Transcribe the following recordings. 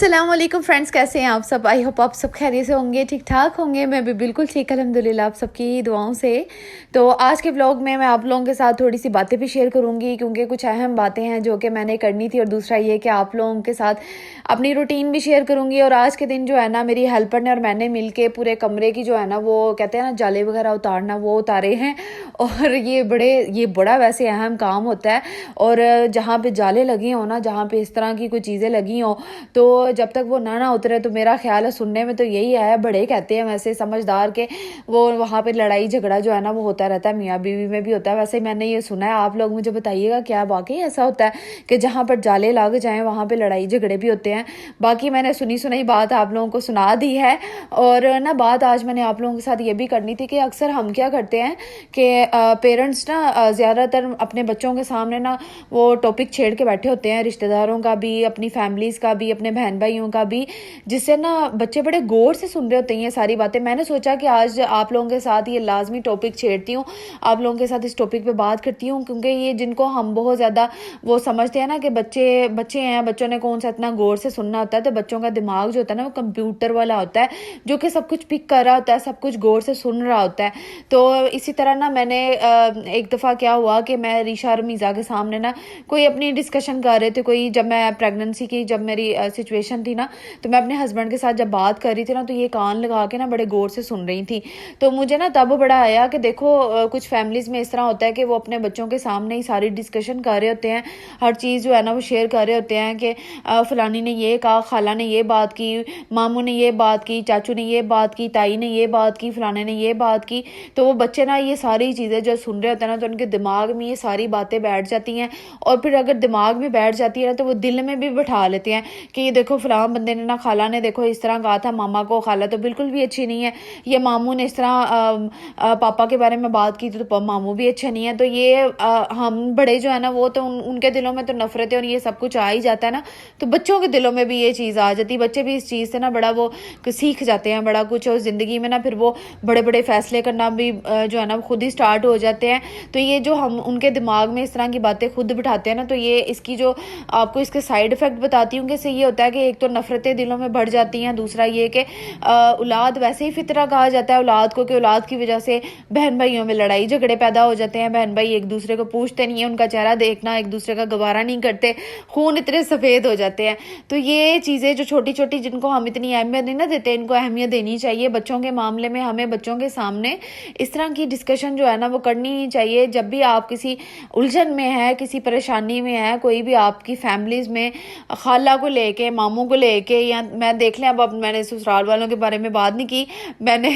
अस्सलाम वालेकुम फ्रेंड्स, कैसे हैं आप सब। आई होप आप सब खैरियत से होंगे, ठीक ठाक होंगे। मैं भी बिल्कुल ठीक अल्हम्दुलिल्लाह आप सबकी दुआओं से। तो आज के व्लॉग में मैं आप लोगों के साथ थोड़ी सी बातें भी शेयर करूंगी, क्योंकि कुछ अहम बातें हैं जो कि मैंने करनी थी, और दूसरा ये कि आप लोगों के साथ अपनी रूटीन भी शेयर करूंगी। और आज के दिन जो है ना, मेरी हेल्पर ने और मैंने मिल के पूरे कमरे की जो है ना, वो कहते हैं ना जाले वगैरह उतारना, वो उतारे हैं। और ये बड़ा वैसे अहम काम होता है। और जहाँ पे जाले लगे हों ना, जहाँ पे इस तरह की कोई चीज़ें लगी हों, तो जब तक वो ना उतरे, तो मेरा ख्याल है सुनने में तो यही आया, बड़े कहते हैं वैसे समझदार के वो वहाँ पे लड़ाई झगड़ा जो है ना वो होता रहता है, मियाँ बीवी में भी होता है। वैसे मैंने ये सुना है, आप लोग मुझे बताइएगा क्या वाकई ऐसा होता है कि जहाँ पर जाले लग जाएं वहाँ पे लड़ाई झगड़े भी होते हैं। बाकी मैंने सुनी सुनाई बात आप लोगों को सुना दी है। और ना बात आज मैंने आप लोगों के साथ ये भी करनी थी कि अक्सर हम क्या करते हैं कि पेरेंट्स ना ज़्यादातर अपने बच्चों के सामने ना वो टॉपिक छेड़ के बैठे होते हैं, रिश्तेदारों का भी, अपनी फैमिलीज़ का भी, अपने बहन भाइयों का भी, जिससे ना बच्चे बड़े गौर से सुन रहे होते हैं ये सारी बातें। मैंने सोचा कि आज आप लोगों के साथ ये लाजमी टॉपिक छेड़ती हूँ, आप लोगों के साथ इस टॉपिक पे बात करती हूँ, क्योंकि ये जिनको हम बहुत ज़्यादा वो समझते हैं ना कि बच्चे बच्चे हैं, बच्चों ने कौन सा इतना गौर से सुनना होता है। तो बच्चों का दिमाग जो होता है ना, वो कंप्यूटर वाला होता है, जो कि सब कुछ पिक कर रहा होता है, सब कुछ गौर से सुन रहा होता है। तो इसी तरह ना मैंने एक दफ़ा क्या हुआ कि मैं रीशा और मीज़ा के सामने ना कोई अपनी डिस्कशन कर रहे थे, कोई जब मैं प्रेगनेंसी की जब मेरी सिचुएशन थी ना, तो मैं अपने हस्बैंड के साथ जब बात कर रही थी ना, तो ये कान लगा के ना बड़े गौर से सुन रही थी। तो मुझे ना तब बड़ा आया कि देखो कुछ फैमिलीज़ में इस तरह होता है कि वो अपने बच्चों के सामने ही सारी डिस्कशन कर रहे होते हैं, हर चीज़ जो है ना वो शेयर कर रहे होते हैं कि फ़लानी ने ये कहा, खाला ने ये बात की, मामू ने ये बात की, चाचू ने ये बात की, ताई ने ये बात की, फ़लाने ने ये बात की। तो वो बच्चे ना ये सारी चीज़ें जो सुन रहे होते हैं ना, तो उनके दिमाग में ये सारी बातें बैठ जाती हैं। और फिर अगर दिमाग में बैठ जाती है ना, तो वो दिल में भी बिठा लेते हैं कि ये देखो फ़लाँ बंदे ने ना, खाला ने देखो इस तरह कहा था मामा को, खाला तो बिल्कुल भी अच्छी नहीं है। ये मामू ने इस तरह पापा के बारे में बात की तो मामू भी अच्छे नहीं है। तो ये हम बड़े जो है ना, वो तो उनके दिलों में तो नफरत है और ये सब कुछ आ ही जाता है ना, तो बच्चों के दिलों में भी ये चीज़ आ जाती है। बच्चे भी इस चीज़ से ना बड़ा वो सीख जाते हैं बड़ा कुछ, और ज़िंदगी में ना फिर वो बड़े बड़े फैसले करना भी जो है ना खुद ही स्टार्ट हो जाते हैं। तो ये जो हम उनके दिमाग में इस तरह की बातें खुद बिठाते हैं ना, तो ये इसकी जो आपको इसके साइड इफ़ेक्ट बताती हूँ कि इससे ये होता है कि एक तो नफरतें दिलों में बढ़ जाती हैं, दूसरा ये कि औलाद वैसे ही फितरा कहा जाता है औलाद को, कि औलाद की वजह से बहन भाइयों में लड़ाई झगड़े पैदा हो जाते हैं। बहन भाई एक दूसरे को पूछते नहीं है, उनका चेहरा देखना एक दूसरे का गवारा नहीं करते, खून इतने सफ़ेद हो जाते हैं। तो ये चीज़ें जो छोटी छोटी, जिनको हम इतनी अहमियत नहीं ना देते, इनको अहमियत देनी चाहिए। बच्चों के मामले में हमें बच्चों के सामने इस तरह की डिस्कशन जो है ना वो करनी ही चाहिए। जब भी आप किसी उलझन में है, किसी परेशानी में है, कोई भी आपकी फैमिलीज़ में खाला को लेके, मामू को लेके, या मैं देख लें अब मैंने ससुराल वालों के बारे में बात नहीं की, मैंने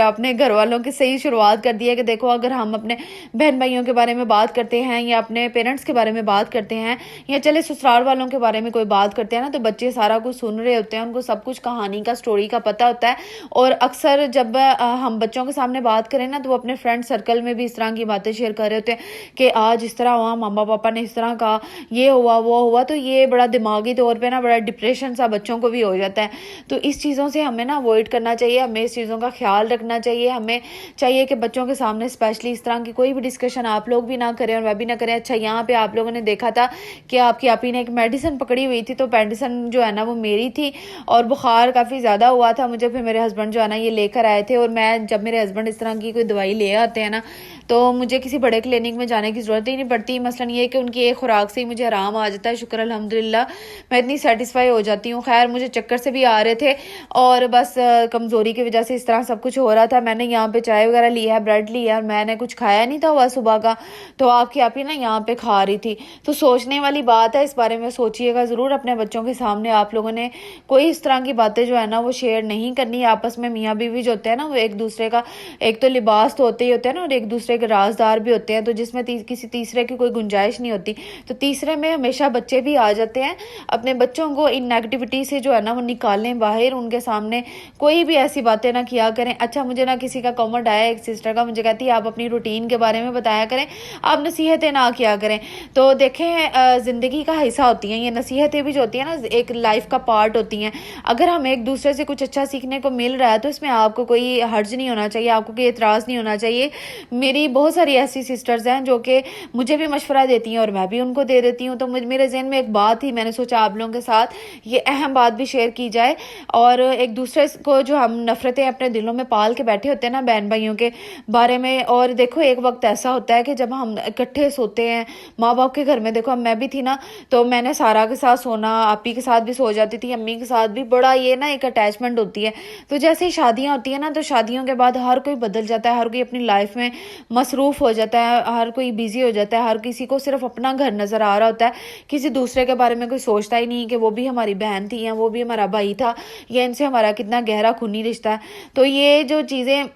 अपने घर वालों की सही शुरुआत कर दी है कि देखो अगर हम अपने बहन भाइयों के बारे में बात करते हैं, या अपने पेरेंट्स के बारे में बात करते हैं, या चले ससुराल वालों के बारे में कोई बात करते हैं ना, तो बच्चे सारा कुछ सुन रहे होते हैं, उनको सब कुछ कहानी का, स्टोरी का पता होता है। और अक्सर जब हम बच्चों के सामने बात करें ना, तो वो अपने फ्रेंड सर्कल में भी इस तरह की बातें शेयर कर रहे होते हैं कि आज इस तरह हुआ, मामा पापा ने इस तरह कहा, ये हुआ वो हुआ। तो ये बड़ा दिमागी तौर पे ना बड़ा डिप्रेशन सा बच्चों को भी हो जाता है। तो इस चीज़ों से हमें ना अवॉइड करना चाहिए, हमें इस चीज़ों का ख्याल रखना चाहिए। हमें चाहिए कि बच्चों के सामने स्पेशली इस तरह की कोई भी डिस्कशन आप लोग भी ना करें और वह भी ना करें। अच्छा, यहाँ पे आप लोगों ने देखा था कि आपकी आपी ने एक मेडिसिन पकड़ी हुई थी, तो मेडिसिन जो है ना वो मेरी थी, और बुखार काफ़ी ज़्यादा हुआ था मुझे। फिर मेरे हस्बैंड जो है ना ये लेकर आए थे, और मैं जब मेरे हस्बैंड इस तरह की कोई दवाई ले आते हैं ना, तो मुझे किसी बड़े क्लिनिक में जाने की ज़रूरत ही नहीं पड़ती। मसलन ये कि उनकी एक खुराक से ही मुझे आराम आ जाता है, शुक्र अल्हम्दुलिल्लाह, मैं इतनी सेटिस्फाई हो जाती हूँ। खैर मुझे चक्कर से भी आ रहे थे, और बस कमज़ोरी की वजह से इस तरह सब कुछ हो रहा था। मैंने यहाँ पे चाय वगैरह लिया है, ब्रेड लिया, और मैंने कुछ खाया नहीं था हुआ सुबह का, तो आपकी आप ही ना यहाँ पे खा रही थी। तो सोचने वाली बात है, इस बारे में सोचिएगा ज़रूर। अपने बच्चों के सामने आप लोगों ने कोई इस तरह की बातें जो है ना वो शेयर नहीं करनी। आपस में मियाँ बीवी जो होते हैं ना, वो एक दूसरे का एक तो लिबास तो होते ही होते हैं ना, और एक दूसरे के राजदार भी होते हैं, तो जिसमें किसी तीसरे की कोई गुंजाइश नहीं होती। तो तीसरे में हमेशा बच्चे भी आ जाते हैं। अपने बच्चों को इन नेगेटिविटी से जो है ना वो निकालें बाहर, उनके सामने कोई भी ऐसी बातें ना किया करें। अच्छा, मुझे ना किसी का कमेंट आया, एक सिस्टर का, मुझे कहती है आप अपनी रूटीन के बारे में बताया करें, आप नसीहतें ना किया करें। तो देखें, ज़िंदगी का हिस्सा होती हैं ये नसीहतें भी, जो होती हैं ना एक लाइफ का पार्ट होती हैं। अगर हम एक दूसरे से कुछ अच्छा सीखने को मिल रहा है, तो इसमें आपको कोई हर्ज नहीं होना चाहिए, आपको कोई एतराज़ नहीं होना चाहिए। मेरी बहुत सारी ऐसी सिस्टर्स हैं जो कि मुझे भी मशवरा देती हैं और मैं भी उनको दे देती हूँ। तो मेरे जहन में एक बात थी, मैंने सोचा आप लोगों के साथ ये अहम बात भी शेयर की जाए। और एक दूसरे को जो हम नफरतें अपने दिलों में पाल के बैठे होते हैं ना बहन भाइयों के बारे में, और देखो एक वक्त ऐसा होता है कि जब हम इकट्ठे सोते हैं माँ बाप के घर में, देखो मैं भी थी ना, तो मैंने सारा के साथ सोना, आपी के साथ भी सो जाती थी, अम्मी के साथ भी, बड़ा ये ना एक अटैचमेंट होती है। तो जैसे ही शादियां होती है ना, तो शादियों के बाद हर कोई बदल जाता है, हर कोई अपनी लाइफ में मसरूफ हो जाता है, हर कोई बिजी हो जाता है, हर किसी को सिर्फ अपना घर नजर आ रहा होता है, किसी दूसरे के बारे में कोई सोचता ही नहीं कि वो भी हमारी बहन थी या वो भी हमारा भाई था या इनसे हमारा कितना गहरा खूनी रिश्ता है। तो ये जो चीज़ें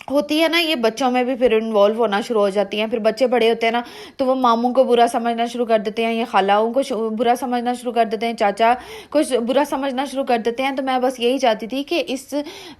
होती है ना, ये बच्चों में भी फिर इन्वॉल्व होना शुरू हो जाती हैं। फिर बच्चे बड़े होते हैं ना, तो वो मामू को बुरा समझना शुरू कर देते हैं, या खालाओं को बुरा समझना शुरू कर देते हैं, चाचा को बुरा समझना शुरू कर देते हैं। तो मैं बस यही चाहती थी कि इस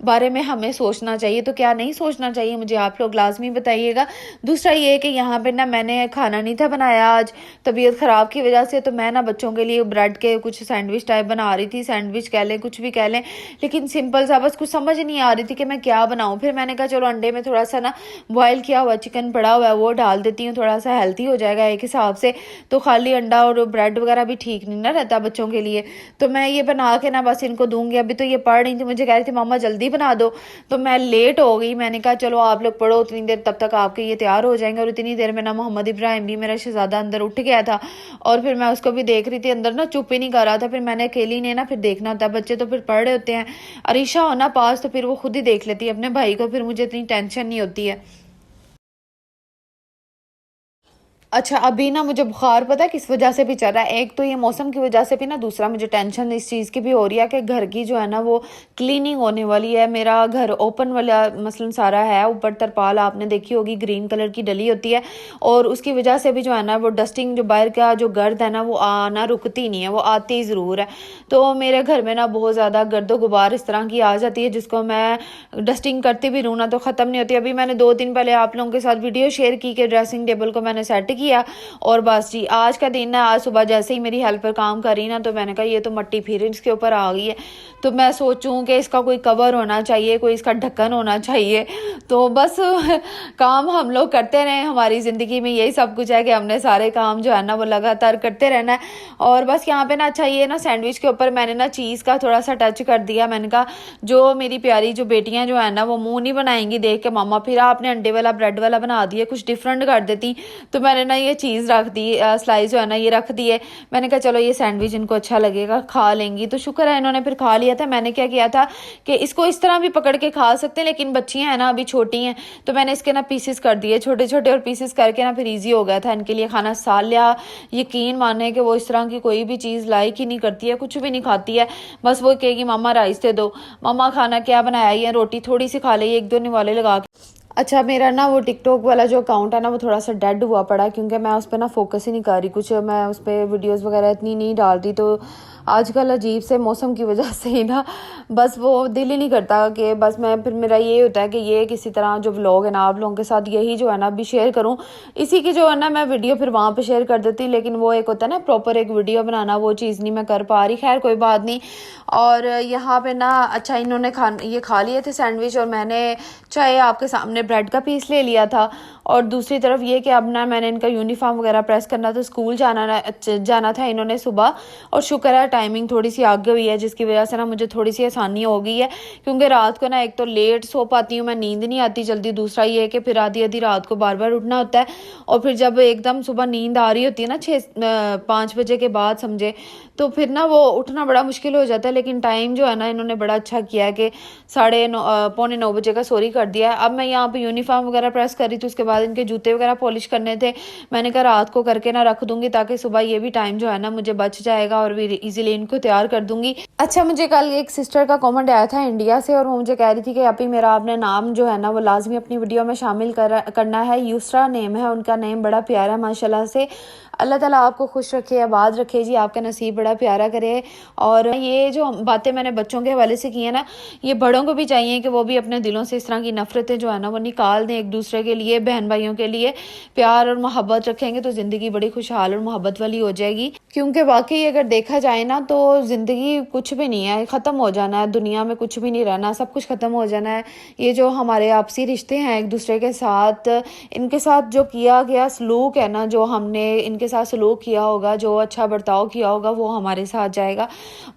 बारे में हमें सोचना चाहिए, तो क्या नहीं सोचना चाहिए, मुझे आप लोग लाजमी बताइएगा। दूसरा ये कि यहाँ पर ना मैंने खाना नहीं था बनाया आज, तबीयत ख़राब की वजह से, तो मैं ना बच्चों के लिए ब्रेड के कुछ सैंडविच टाइप बना रही थी, सैंडविच कह लें कुछ भी कह लें, लेकिन सिंपल सा, बस कुछ समझ नहीं आ रही थी कि मैं क्या बनाऊँ। फिर मैंने कहा चलो अंडे में थोड़ा सा ना बॉयल किया हुआ चिकन पड़ा हुआ है वो डाल देती हूँ, थोड़ा सा हेल्थी हो जाएगा एक हिसाब से। तो खाली अंडा और ब्रेड वगैरह भी ठीक नहीं ना रहता बच्चों के लिए। तो मैं ये बना के ना बस इनको दूंगी। अभी तो ये पढ़ रही थी, मुझे कह रही थी मामा जल्दी बना दो, तो मैं लेट हो गई। मैंने कहा चलो आप लोग पढ़ो उतनी देर, तब तक आपके ये तैयार हो जाएंगे। और इतनी देर में ना मोहम्मद इब्राहिम भी, मेरा शहजादा, अंदर उठ गया था, और फिर मैं उसको भी देख रही थी, अंदर ना चुप ही नहीं कर रहा था। फिर मैंने अकेली ने ना फिर देखना होता है, बच्चे तो फिर पढ़ रहे होते हैं, अरीशा होना पास तो फिर वो खुद ही देख लेती है अपने भाई को, फिर मुझे इतनी टेंशन नहीं होती है। अच्छा, अभी ना मुझे बुखार पता है किस वजह से भी चल रहा है, एक तो ये मौसम की वजह से भी ना, दूसरा मुझे टेंशन इस चीज़ की भी हो रही है कि घर की जो है ना वो क्लीनिंग होने वाली है। मेरा घर ओपन वाला मसलन सारा है, ऊपर तरपाल आपने देखी होगी ग्रीन कलर की डली होती है, और उसकी वजह से भी जो है ना वो डस्टिंग, जो बाहर का जो गर्द है ना वो आना रुकती नहीं है, वो आती ज़रूर है। तो मेरे घर में ना बहुत ज़्यादा गर्दो गुबार इस तरह की आ जाती है, जिसको मैं डस्टिंग करती भी रहूँ ना तो ख़त्म नहीं होती। अभी मैंने 2 दिन पहले आप लोगों के साथ वीडियो शेयर की कि ड्रेसिंग टेबल को मैंने सेट किया, और बस जी आज का दिन ना, आज सुबह जैसे ही मेरी हेल्पर काम कर रही ना, तो मैंने कहा ये तो मट्टी फिर इसके ऊपर आ गई है, तो मैं सोचूं कि इसका कोई कवर होना चाहिए, कोई इसका ढक्कन होना चाहिए। तो बस काम हम लोग करते रहें, हमारी ज़िंदगी में यही सब कुछ है कि हमने सारे काम जो है ना वो लगातार करते रहना है। और बस यहाँ पे ना, अच्छा ये ना सैंडविच के ऊपर मैंने ना चीज़ का थोड़ा सा टच कर दिया। मैंने कहा जो मेरी प्यारी जो बेटियां जो है ना वो मुंह नहीं बनाएंगी देख के मामा फिर आपने अंडे वाला ब्रेड वाला बना दिया, कुछ डिफरेंट कर देती। तो मैंने ना ये चीज़ रख दी, स्लाइस जो है ना ये रख दी है। मैंने कहा चलो ये सैंडविच इनको अच्छा लगेगा, खा लेंगी। तो शुक्र है इन्होंने फिर खा लिया था। मैंने क्या किया था कि इसको इस तरह भी पकड़ के खा सकते हैं, लेकिन बच्चियां हैं ना अभी छोटी हैं, तो मैंने इसके ना पीसेस कर दिए छोटे छोटे, और पीसेस करके ना फिर ईजी हो गया था इनके लिए खाना। सालिया यकीन माने कि वो इस तरह की कोई भी चीज़ लाइक ही नहीं करती है, कुछ भी नहीं खाती है, बस वो कहेगी मामा राइस दे दो, मामा खाना क्या बनाया, ये रोटी थोड़ी सी खा ले, 1-2 निवाले लगा के। अच्छा, मेरा ना वो टिकटॉक वाला जो अकाउंट है ना वो थोड़ा सा डेड हुआ पड़ा, क्योंकि मैं उस पर ना फोकस ही नहीं कर रही, कुछ मैं उस पर वीडियोज़ वगैरह इतनी नहीं डालती। तो आजकल अजीब से मौसम की वजह से ही ना बस वो दिल ही नहीं करता कि बस मैं, फिर मेरा ये होता है कि ये किसी तरह जो व्लॉग है ना आप लोगों के साथ यही जो है ना अभी शेयर करूं, इसी की जो है ना मैं वीडियो फिर वहाँ पे शेयर कर देती, लेकिन वो एक होता है ना प्रॉपर एक वीडियो बनाना, वो चीज़ नहीं मैं कर पा रही। खैर कोई बात नहीं। और यहाँ पे ना अच्छा इन्होंने ये खा लिए थे सैंडविच, और मैंने चाहे आपके सामने ब्रेड का पीस ले लिया था। और दूसरी तरफ ये कि अब ना मैंने इनका यूनिफॉर्म वगैरह प्रेस करना, तो स्कूल जाना था इन्होंने सुबह, और शुक्र है टाइमिंग थोड़ी सी आगे हुई है, जिसकी वजह से ना मुझे थोड़ी सी आसानी हो गई है, क्योंकि रात को ना एक तो लेट सो पाती हूँ मैं, नींद नहीं आती जल्दी, दूसरा ये है कि फिर आधी आधी रात को बार बार उठना होता है, और फिर जब एकदम सुबह नींद आ रही होती है ना 5 बजे के बाद समझे, तो फिर ना वो उठना बड़ा मुश्किल हो जाता है। लेकिन टाइम जो है ना इन्होंने बड़ा अच्छा किया है कि 8:45 बजे का सॉरी कर दिया है। अब मैं यहाँ पे यूनिफॉर्म वगैरह प्रेस कर रही थी, उसके बाद इनके जूते वगैरह पॉलिश करने थे, मैंने कहा रात को करके ना रख दूंगी, ताकि सुबह ये भी टाइम जो है ना मुझे बच जाएगा, और भी इजीली इनको तैयार कर दूंगी। अच्छा, मुझे कल एक सिस्टर का कमेंट आया था इंडिया से, और वो मुझे कह रही थी कि अभी मेरा आपने नाम जो है ना वो लाजमी अपनी वीडियो में शामिल करना है। यूसरा नेम है उनका, नेम बड़ा प्यारा है माशाल्लाह से। अल्लाह ताला आपको खुश रखे, आबाद रखे जी, आपका नसीब बड़ा प्यारा करे। और ये जो बातें मैंने बच्चों के हवाले से की है ना, ये बड़ों को भी चाहिए कि वो भी अपने दिलों से इस तरह की नफ़रतें जो है ना वो निकाल दें एक दूसरे के लिए, बहन भाइयों के लिए प्यार और मोहब्बत रखेंगे तो ज़िंदगी बड़ी खुशहाल और मोहब्बत वाली हो जाएगी। क्योंकि वाक़ई अगर देखा जाए ना तो ज़िंदगी कुछ भी नहीं है, ख़त्म हो जाना है, दुनिया में कुछ भी नहीं रहना, सब कुछ ख़त्म हो जाना है। ये जो हमारे आपसी रिश्ते हैं एक दूसरे के साथ, इनके साथ जो किया गया सलूक है ना, जो हमने इनके साथ सलूक किया होगा, जो अच्छा बर्ताव किया होगा वो हमारे साथ जाएगा।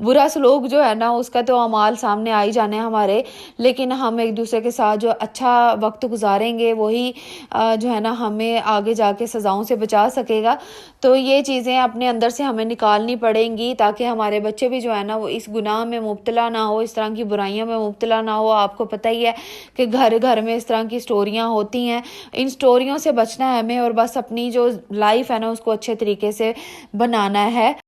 बुरा सलूक जो है ना उसका तो अमाल सामने आ ही जाने हैं हमारे, लेकिन हम एक दूसरे के साथ जो अच्छा वक्त गुजारेंगे वही जो है ना हमें आगे जाके सज़ाओं से बचा सकेगा। तो ये चीज़ें अपने अंदर से हमें निकालनी पड़ेंगी ताकि हमारे बच्चे भी जो है ना वो इस गुनाह में मुब्तला ना हो, इस तरह की बुराइयों में मुब्तला ना हो। आपको पता ही है कि घर घर में इस तरह की स्टोरियाँ होती हैं, इन स्टोरियों से बचना है हमें और बस अपनी जो लाइफ है ना उसको अच्छे तरीके से बनाना है।